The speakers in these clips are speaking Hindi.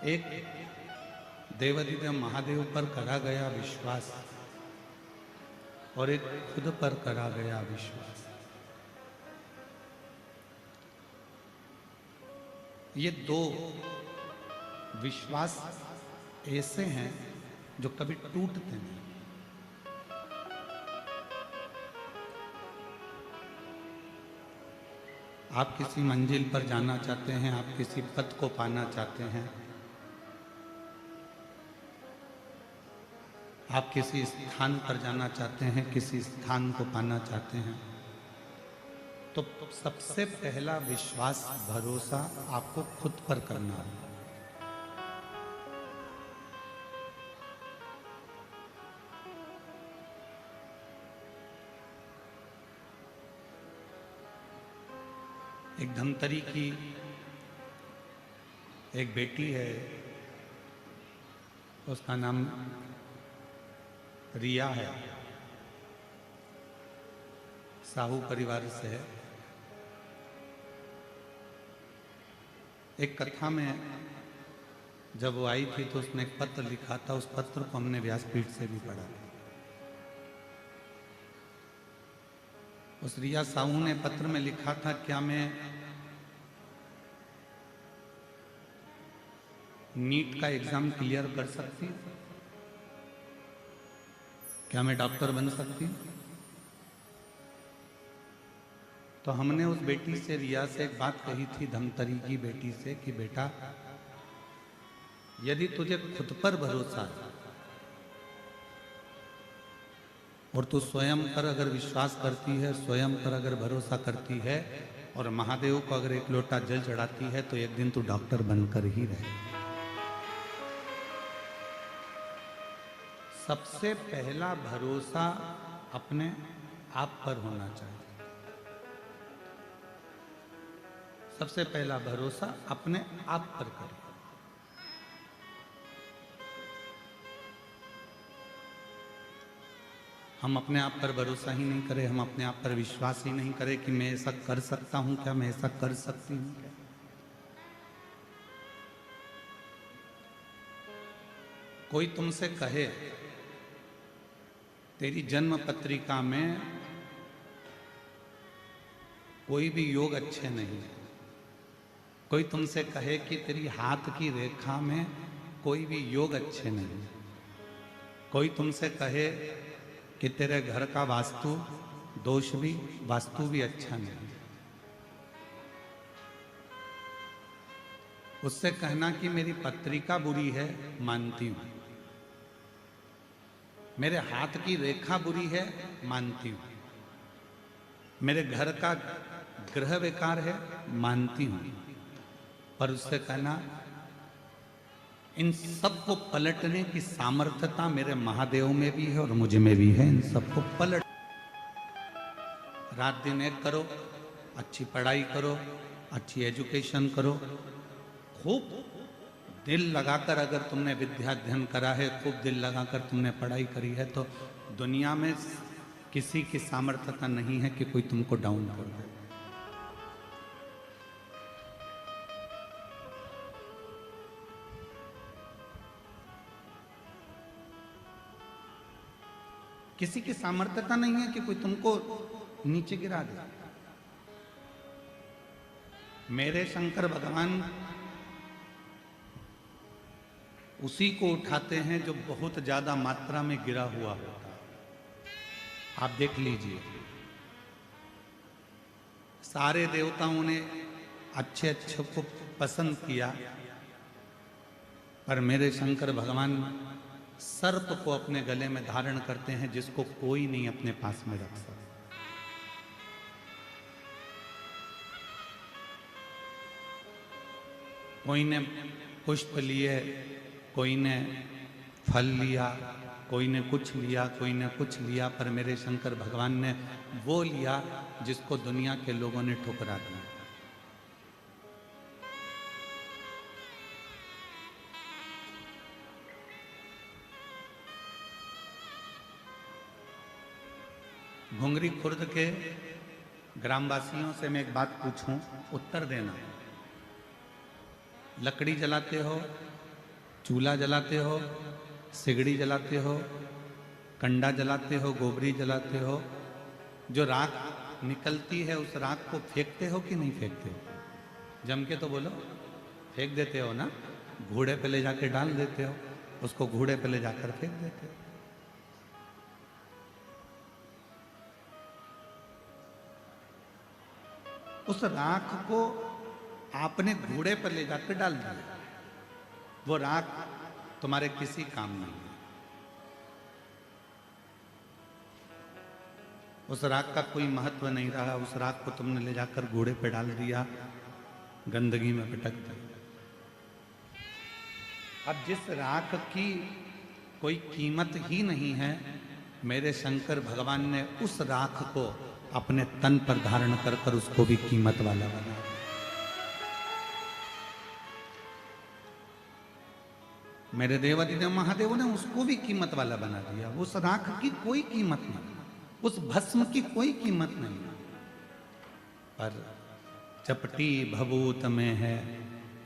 एक देवाधिदेव महादेव पर करा गया विश्वास और एक खुद पर करा गया विश्वास, ये दो विश्वास ऐसे हैं जो कभी टूटते नहीं। आप किसी मंजिल पर जाना चाहते हैं, आप किसी पद को पाना चाहते हैं, आप किसी स्थान पर जाना चाहते हैं, किसी स्थान को पाना चाहते हैं, तो सबसे पहला विश्वास भरोसा आपको खुद पर करना है। एक धमतरी की एक बेटी है, उसका नाम रिया है, साहू परिवार से है। एक कथा में जब वो आई थी तो उसने एक पत्र लिखा था, उस पत्र को हमने व्यासपीठ से भी पढ़ा। उस रिया साहू ने पत्र में लिखा था, क्या मैं नीट का एग्जाम क्लियर कर सकती हूँ? क्या मैं डॉक्टर बन सकती हूँ? तो हमने उस बेटी से, रिया से एक बात कही थी, धमतरी की बेटी से, कि बेटा यदि तुझे खुद पर भरोसा है और तू स्वयं पर अगर विश्वास करती है, स्वयं पर अगर भरोसा करती है और महादेव को अगर एक लोटा जल चढ़ाती है, तो एक दिन तू डॉक्टर बनकर ही रहे। सबसे पहला भरोसा अपने आप पर होना चाहिए। सबसे पहला भरोसा अपने आप पर करें। हम अपने आप पर भरोसा ही नहीं करें, हम अपने आप पर विश्वास ही नहीं करें कि मैं ऐसा कर सकता हूं क्या, मैं ऐसा कर सकती हूं क्या। कोई तुमसे कहे तेरी जन्म पत्रिका में कोई भी योग अच्छे नहीं है, कोई तुमसे कहे कि तेरी हाथ की रेखा में कोई भी योग अच्छे नहीं है, कोई तुमसे कहे कि तेरे घर का वास्तु भी अच्छा नहीं, उससे कहना कि मेरी पत्रिका बुरी है, मानती हूं, मेरे हाथ की रेखा बुरी है, मानती हूं, मेरे घर का ग्रह विकार है, मानती हूं, पर उससे कहना इन सबको पलटने की सामर्थ्यता मेरे महादेव में भी है और मुझ में भी है। इन सबको पलट, रात दिन एक करो, अच्छी पढ़ाई करो, अच्छी एजुकेशन करो, खूब दिल लगाकर अगर तुमने विद्या अध्ययन करा है, खूब दिल लगाकर तुमने पढ़ाई करी है, तो दुनिया में किसी की सामर्थ्यता नहीं है कि कोई तुमको डाउन कर दे। किसी की सामर्थ्यता नहीं है कि कोई तुमको नीचे गिरा दे। मेरे शंकर भगवान उसी को उठाते हैं जो बहुत ज्यादा मात्रा में गिरा हुआ होता है। आप देख लीजिए, सारे देवताओं ने अच्छे अच्छे को पसंद किया, पर मेरे शंकर भगवान सर्प को अपने गले में धारण करते हैं, जिसको कोई नहीं अपने पास में रख सकता। कोई ने पुष्प लिए, कोई ने फल लिया, कोई ने कुछ लिया, कोई ने कुछ लिया, पर मेरे शंकर भगवान ने वो लिया जिसको दुनिया के लोगों ने ठुकरा दिया। घुंगरी खुर्द के ग्रामवासियों से मैं एक बात पूछूं, उत्तर देना। लकड़ी जलाते हो, चूल्हा जलाते हो, सिगड़ी जलाते हो, कंडा जलाते हो, गोबरी जलाते हो, जो राख निकलती है उस राख को फेंकते हो कि नहीं फेंकते हो? जम के तो बोलो, फेंक देते हो ना? घोड़े पे ले जाके डाल देते हो, उसको घोड़े पे ले जाकर फेंक देते हो। उस राख को आपने घोड़े पर ले जाकर डाल दिया, वो राख तुम्हारे किसी काम नहीं है। उस राख का कोई महत्व नहीं रहा, उस राख को तुमने ले जाकर घोड़े पे डाल दिया, गंदगी में पटक दिया। अब जिस राख की कोई कीमत ही नहीं है, मेरे शंकर भगवान ने उस राख को अपने तन पर धारण कर कर उसको भी कीमत वाला बना। मेरे देवादिदेव महादेव ने उसको भी कीमत वाला बना दिया। उस राख की कोई कीमत नहीं, उस भस्म की कोई कीमत नहीं, पर चपटी भभूत में है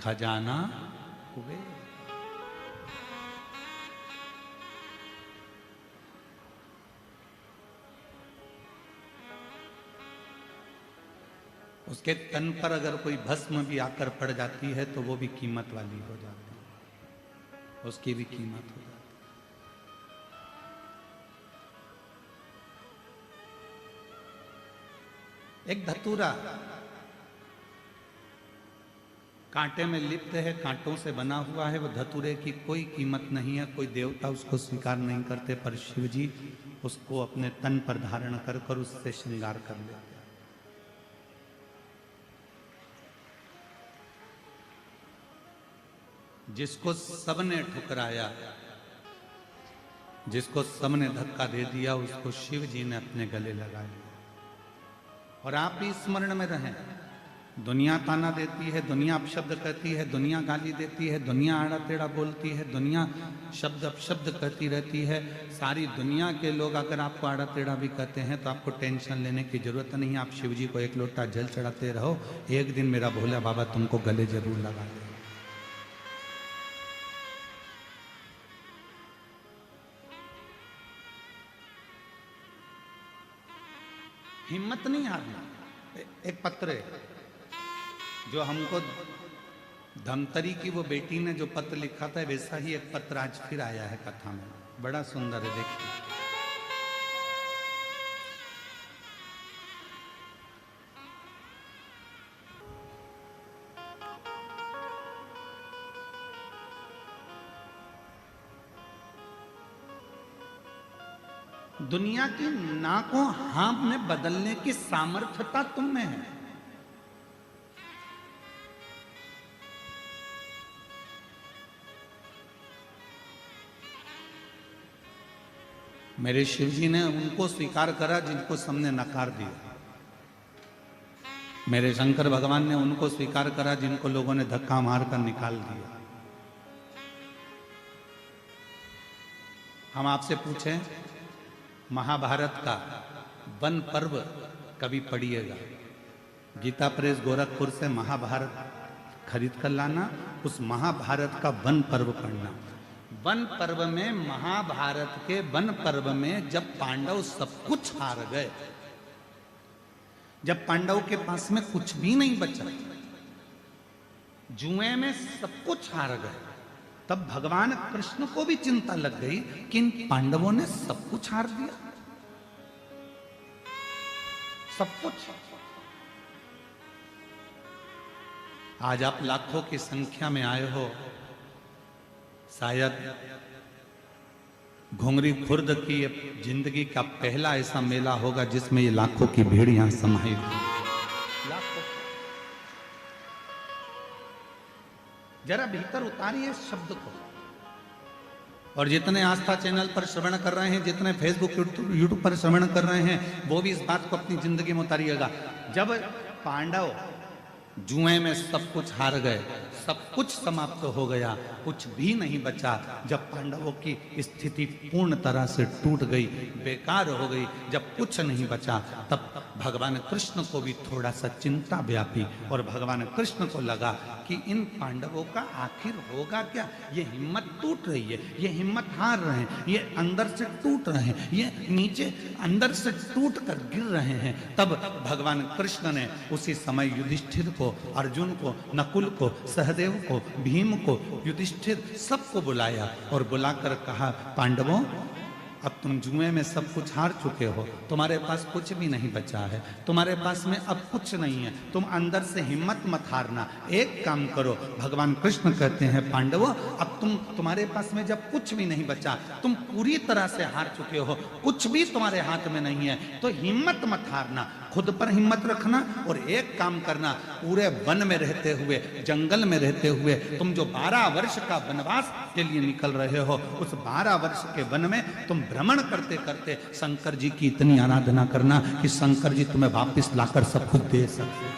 खजाना कुबेर। उसके तन पर अगर कोई भस्म भी आकर पड़ जाती है तो वो भी कीमत वाली हो जाती है, उसकी भी कीमत हो जाती है। एक धतूरा कांटे में लिप्त है, कांटों से बना हुआ है, वो धतूरे की कोई कीमत नहीं है, कोई देवता उसको स्वीकार नहीं करते, पर शिव जी उसको अपने तन पर धारण कर कर उससे श्रृंगार कर लेते हैं। जिसको सबने ठुकराया, जिसको सबने धक्का दे दिया, उसको शिव जी ने अपने गले लगा लिया। और आप भी स्मरण में रहें, दुनिया ताना देती है, दुनिया अपशब्द कहती है, दुनिया गाली देती है, दुनिया आड़ा टेढ़ा बोलती है, दुनिया शब्द अपशब्द कहती रहती है। सारी दुनिया के लोग अगर आपको आड़ा टेढ़ा भी कहते हैं तो आपको टेंशन लेने की जरूरत नहीं। आप शिव जी को एक लोटा जल चढ़ाते रहो, एक दिन मेरा भोला बाबा तुमको गले जरूर लगा दे। हिम्मत नहीं हारना। एक पत्र है जो हमको धमतरी की वो बेटी ने जो पत्र लिखा था, वैसा ही एक पत्र आज फिर आया है कथा में, बड़ा सुंदर है, देखिए। दुनिया की नाकों हाँ में बदलने की सामर्थ्यता तुम में है। मेरे शिव जी ने उनको स्वीकार करा जिनको सबने नकार दिया। मेरे शंकर भगवान ने उनको स्वीकार करा जिनको लोगों ने धक्का मारकर निकाल दिया। हम आपसे पूछें, महाभारत का वन पर्व कभी पढ़िएगा। गीता प्रेस गोरखपुर से महाभारत खरीद कर लाना, उस महाभारत का वन पर्व पढ़ना। वन पर्व में, महाभारत के वन पर्व में जब पांडव सब कुछ हार गए, जब पांडव के पास में कुछ भी नहीं बचा, जुए में सब कुछ हार गए, तब भगवान कृष्ण को भी चिंता लग गई कि इन पांडवों ने सब कुछ हार दिया, सब कुछ। आज आप लाखों की संख्या में आए हो, शायद घुंगरी खुर्द की जिंदगी का पहला ऐसा मेला होगा जिसमें ये लाखों की भीड़ यहां समाहित है। जरा भीतर उतारिए शब्द को। और जितने आस्था चैनल पर श्रवण कर रहे हैं, जितने फेसबुक यूट्यूब पर श्रवण कर रहे हैं, वो भी इस बात को अपनी जिंदगी में उतारिएगा। जब पांडव जुए में सब कुछ हार गए, सब कुछ समाप्त हो गया, कुछ भी नहीं बचा, जब पांडवों की स्थिति पूर्ण तरह से टूट गई, बेकार हो गई, जब कुछ नहीं बचा, तब भगवान कृष्ण को भी थोड़ा सा चिंता व्यापी और भगवान कृष्ण को लगा कि इन पांडवों का आखिर होगा क्या। ये हिम्मत टूट रही है, ये हिम्मत हार रहे हैं, ये अंदर से टूट रहे हैं, ये नीचे अंदर से टूट कर गिर रहे हैं। तब भगवान कृष्ण ने उसी समय युधिष्ठिर को, अर्जुन को, नकुल को, सहदेव को, भीम को, युधिष्ठिर सबको बुलाया और बुलाकर कहा, पांडवों अब तुम जुए में सब कुछ हार चुके हो, तुम्हारे पास कुछ भी नहीं बचा है, तुम्हारे पास में अब कुछ नहीं है, तुम अंदर से हिम्मत मत हारना। एक काम करो, भगवान कृष्ण कहते हैं पांडवों अब तुम्हारे पास में जब कुछ भी नहीं बचा, तुम पूरी तरह से हार चुके हो, कुछ भी तुम्हारे हाथ में नहीं है, तो हिम्मत मत हारना, खुद पर हिम्मत रखना और एक काम करना, पूरे वन में रहते हुए, जंगल में रहते हुए, तुम जो 12 वर्ष का वनवास के लिए निकल रहे हो, उस 12 वर्ष के वन में तुम भ्रमण करते करते शंकर जी की इतनी आराधना करना कि शंकर जी तुम्हें वापस लाकर सब कुछ दे सके।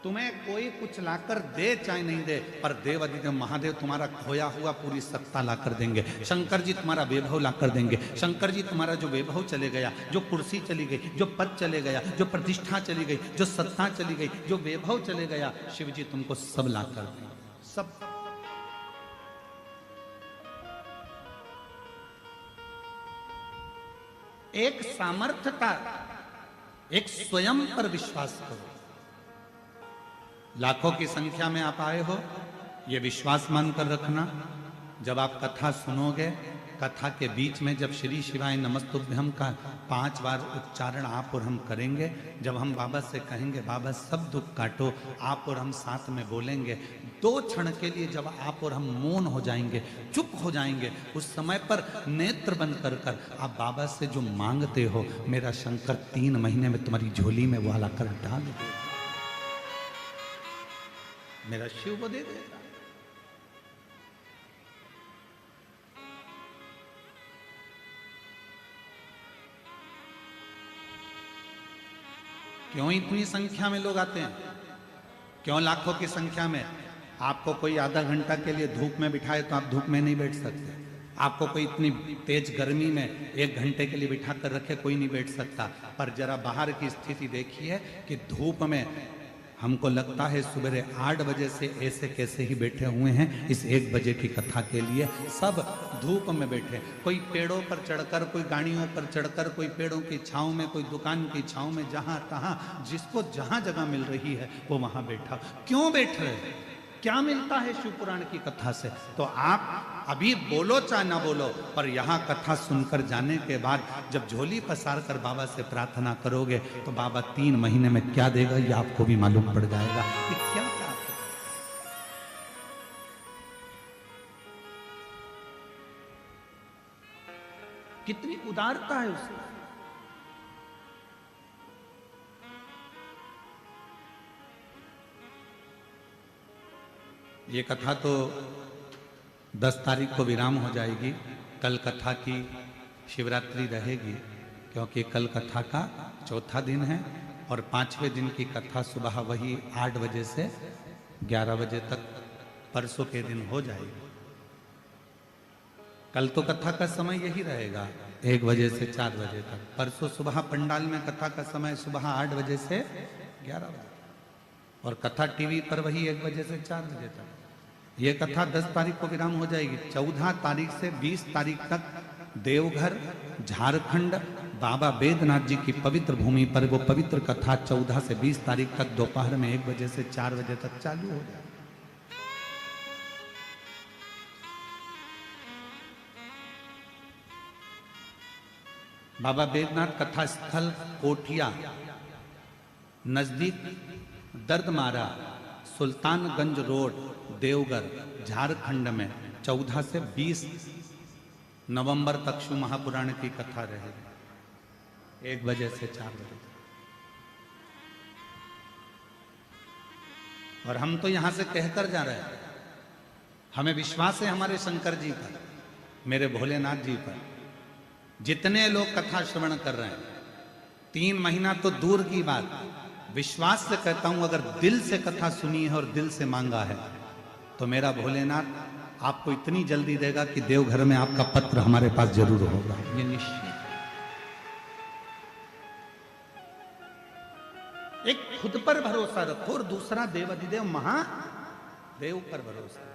तुम्हें कोई कुछ लाकर दे चाहे नहीं दे, पर देव अधिदेव महादेव तुम्हारा खोया हुआ पूरी सत्ता लाकर देंगे। शंकर जी तुम्हारा वैभव लाकर देंगे। शंकर जी तुम्हारा जो वैभव चले गया, जो कुर्सी चली गई, जो पद चले गया, जो प्रतिष्ठा चली गई, जो सत्ता चली गई, जो वैभव चले गया, शिव जी तुमको सब लाकर देंगे, सब। एक सामर्थ्यता, एक स्वयं पर विश्वास करो। लाखों की संख्या में आप आए हो, यह विश्वास मानकर रखना, जब आप कथा सुनोगे, कथा के बीच में जब श्री शिवाय नमस्तुभ्यम का 5 बार उच्चारण आप और हम करेंगे, जब हम बाबा से कहेंगे बाबा सब दुख काटो, आप और हम साथ में बोलेंगे, 2 क्षण के लिए जब आप और हम मौन हो जाएंगे, चुप हो जाएंगे, उस समय पर नेत्र बंद कर कर आप बाबा से जो मांगते हो, मेरा शंकर 3 महीने में तुम्हारी झोली में वो लाकर डाल दे, मेरा शिव को दे देगा। क्यों इतनी संख्या में लोग आते हैं, क्यों लाखों की संख्या में? आपको कोई आधा घंटा के लिए धूप में बिठाए तो आप धूप में नहीं बैठ सकते, आपको कोई इतनी तेज गर्मी में 1 घंटे के लिए बिठा कर रखे, कोई नहीं बैठ सकता। पर जरा बाहर की स्थिति देखिए कि धूप में हमको लगता है सुबह 8 बजे से ऐसे कैसे ही बैठे हुए हैं इस 1 बजे की कथा के लिए, सब धूप में बैठे, कोई पेड़ों पर चढ़कर, कोई गाड़ियों पर चढ़कर, कोई पेड़ों की छांव में, कोई दुकान की छांव में, जहां तहां जिसको जहां जगह मिल रही है वो वहां बैठा। क्यों बैठ रहे हैं? क्या मिलता है शिव पुराण की कथा से? तो आप अभी बोलो चाहे ना बोलो, पर यहाँ कथा सुनकर जाने के बाद जब झोली पसार कर बाबा से प्रार्थना करोगे तो बाबा 3 महीने में क्या देगा ये आपको भी मालूम पड़ जाएगा कि क्या प्राप्त। कितनी उदारता है उसकी। ये कथा तो 10 तारीख को विराम हो जाएगी, कल कथा की शिवरात्रि रहेगी, क्योंकि कल कथा का 4था दिन है और 5वें दिन की कथा सुबह वही 8 बजे से 11 बजे तक परसों के दिन हो जाएगी। कल तो कथा का समय यही रहेगा 1 बजे से 4 बजे तक, परसों सुबह पंडाल में कथा का समय सुबह 8 बजे से 11 बजे, और कथा टीवी पर वही 1 बजे से 4 बजे तक। ये कथा 10 तारीख को विराम हो जाएगी। 14 तारीख से 20 तारीख तक देवघर झारखंड बाबा बैद्यनाथ जी की पवित्र भूमि पर वो पवित्र कथा 14 से 20 तारीख तक दोपहर में 1 बजे से 4 बजे तक चालू हो जाएगी। बाबा बैद्यनाथ कथा स्थल कोठिया नजदीक दर्दमारा सुल्तानगंज रोड देवघर झारखंड में 14 से 20 नवंबर तक शिव महापुराण की कथा रहेगी 1 बजे से 4 बजे। और हम तो यहां से कहकर जा रहे हैं, हमें विश्वास है हमारे शंकर जी पर, मेरे भोलेनाथ जी पर। जितने लोग कथा श्रवण कर रहे हैं, 3 महीना तो दूर की बात, विश्वास से कहता हूं अगर दिल से कथा सुनी है और दिल से मांगा है तो मेरा भोलेनाथ आपको इतनी जल्दी देगा कि देवघर में आपका पत्र हमारे पास जरूर होगा, ये निश्चित। एक खुद पर भरोसा रखो और दूसरा देवाधिदेव महादेव पर भरोसा रखो।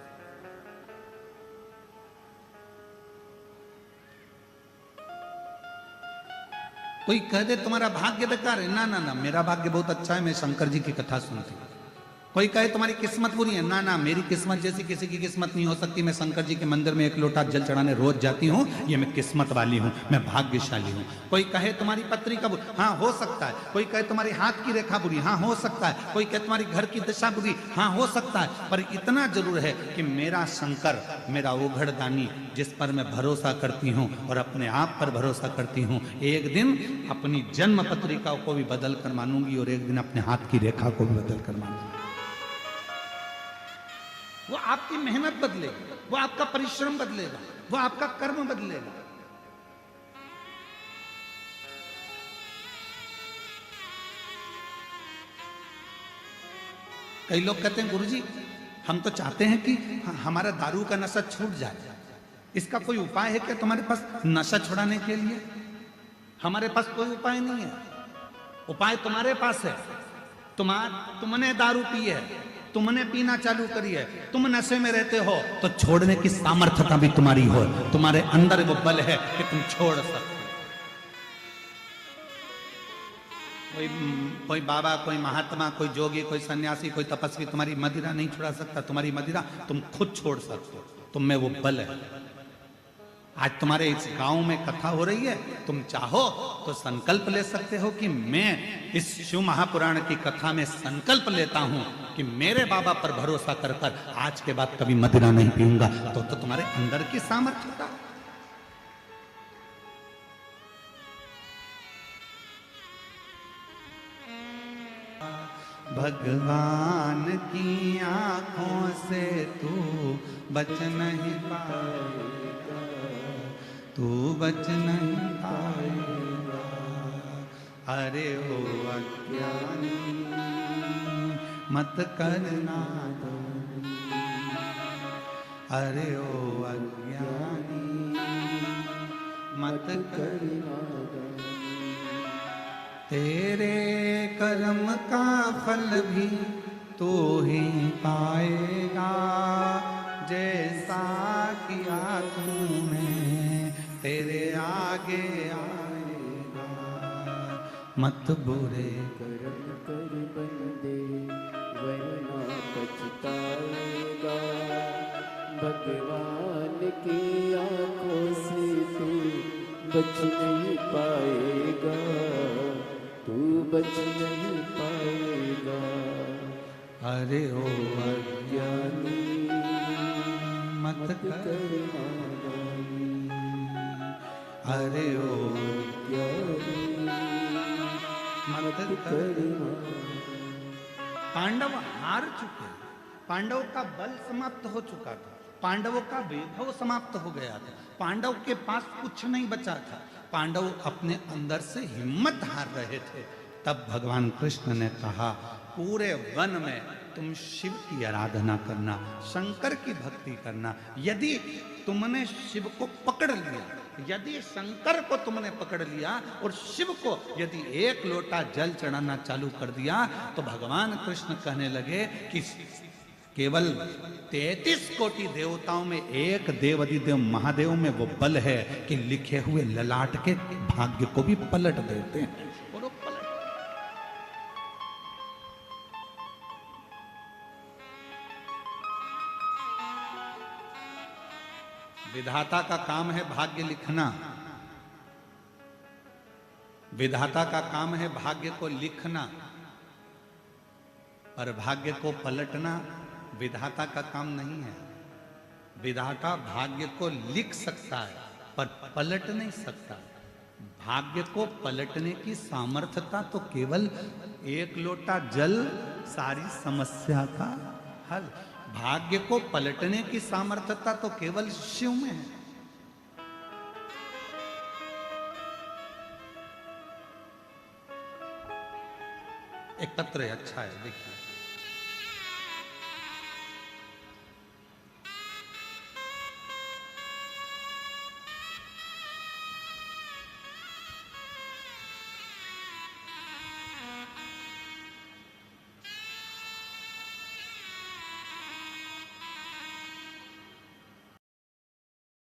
कोई कह दे तुम्हारा भाग्य बेकार है, ना ना ना, मेरा भाग्य बहुत अच्छा है, मैं शंकर जी की कथा सुनती हूँ। कोई कहे तुम्हारी किस्मत बुरी है, ना ना, मेरी किस्मत जैसी किसी की किस्मत नहीं हो सकती, मैं शंकर जी के मंदिर में 1 लोटा जल चढ़ाने रोज जाती हूँ, ये मैं किस्मत वाली हूँ, मैं भाग्यशाली हूँ। कोई कहे तुम्हारी पत्री का बुरी, हाँ हो सकता है। कोई कहे तुम्हारी हाथ की रेखा बुरी, हाँ हो सकता है। कोई कहे तुम्हारी घर की दशा बुरी, हाँ हो सकता है। पर इतना जरूर है कि मेरा शंकर, मेरा ओघड़दानी, जिस पर मैं भरोसा करती हूँ और अपने आप पर भरोसा करती हूँ, एक दिन अपनी जन्म पत्रिका को भी बदल कर मानूंगी और एक दिन अपने हाथ की रेखा को भी बदल कर मानूंगी। वो आपकी मेहनत बदलेगा, वो आपका परिश्रम बदलेगा, वो आपका कर्म बदलेगा। कई लोग कहते हैं गुरुजी हम तो चाहते हैं कि हमारा दारू का नशा छूट जाए, इसका कोई उपाय है क्या तुम्हारे पास नशा छुड़ाने के लिए? हमारे पास कोई उपाय नहीं है। उपाय तुम्हारे पास है। तुमने दारू पी है, तुमने पीना चालू करी है, तुम नशे में रहते हो, तो छोड़ने की सामर्थ्यता भी तुम्हारी हो, तुम्हारे अंदर वो बल है कि तुम छोड़ सकते हो। कोई बाबा, कोई महात्मा, कोई जोगी, कोई सन्यासी, कोई तपस्वी तुम्हारी मदिरा नहीं छुड़ा सकता। तुम्हारी मदिरा तुम खुद छोड़ सकते हो, तुम में वो बल है। आज तुम्हारे इस गांव में कथा हो रही है, तुम चाहो तो संकल्प ले सकते हो कि मैं इस शिव महापुराण की कथा में संकल्प लेता हूं कि मेरे बाबा पर भरोसा कर कर आज के बाद कभी मदिरा नहीं पीऊंगा। तो तुम्हारे अंदर की सामर्थ्यता। भगवान की आंखों से तू बच नहीं पाएगा, तू बच नहीं पाएगा। अरे ओ अज्ञानी मत करना दो, अरे ओ अज्ञानी मत करना दो। तेरे कर्म का फल भी तू ही पाएगा, जैसा किया तूने तेरे आगे आएगा। मत बुरे कर्म कर बंदे वरना पछताएगा। भगवान की आंखों से तू बच नहीं पाएगा, तू बच नहीं पाएगा। अरे ओ अज्ञानी मत करना दानी, अरे ओ अज्ञानी मत करना। पांडव हार चुके, पांडव का बल समाप्त हो चुका था, पांडवों का वैभव समाप्त हो गया था, पांडव के पास कुछ नहीं बचा था, पांडव अपने अंदर से हिम्मत हार रहे थे। तब भगवान कृष्ण ने कहा पूरे वन में तुम शिव की आराधना करना, शंकर की भक्ति करना। यदि तुमने शिव को पकड़ लिया, यदि शंकर को तुमने पकड़ लिया और शिव को यदि 1 लोटा जल चढ़ाना चालू कर दिया, तो भगवान कृष्ण कहने लगे कि केवल 33 कोटि देवताओं में एक देवाधिदेव महादेव में वो बल है कि लिखे हुए ललाट के भाग्य को भी पलट देते हैं। और वो पलट विधाता का काम है भाग्य लिखना, विधाता का काम है भाग्य को लिखना, पर भाग्य को पलटना विधाता का काम नहीं है। विधाता भाग्य को लिख सकता है पर पलट नहीं सकता। भाग्य को पलटने की सामर्थ्यता तो केवल 1 लोटा जल सारी समस्या का हल। भाग्य को पलटने की सामर्थ्यता तो केवल शिव में है। एक पत्र है, अच्छा है, देखिए।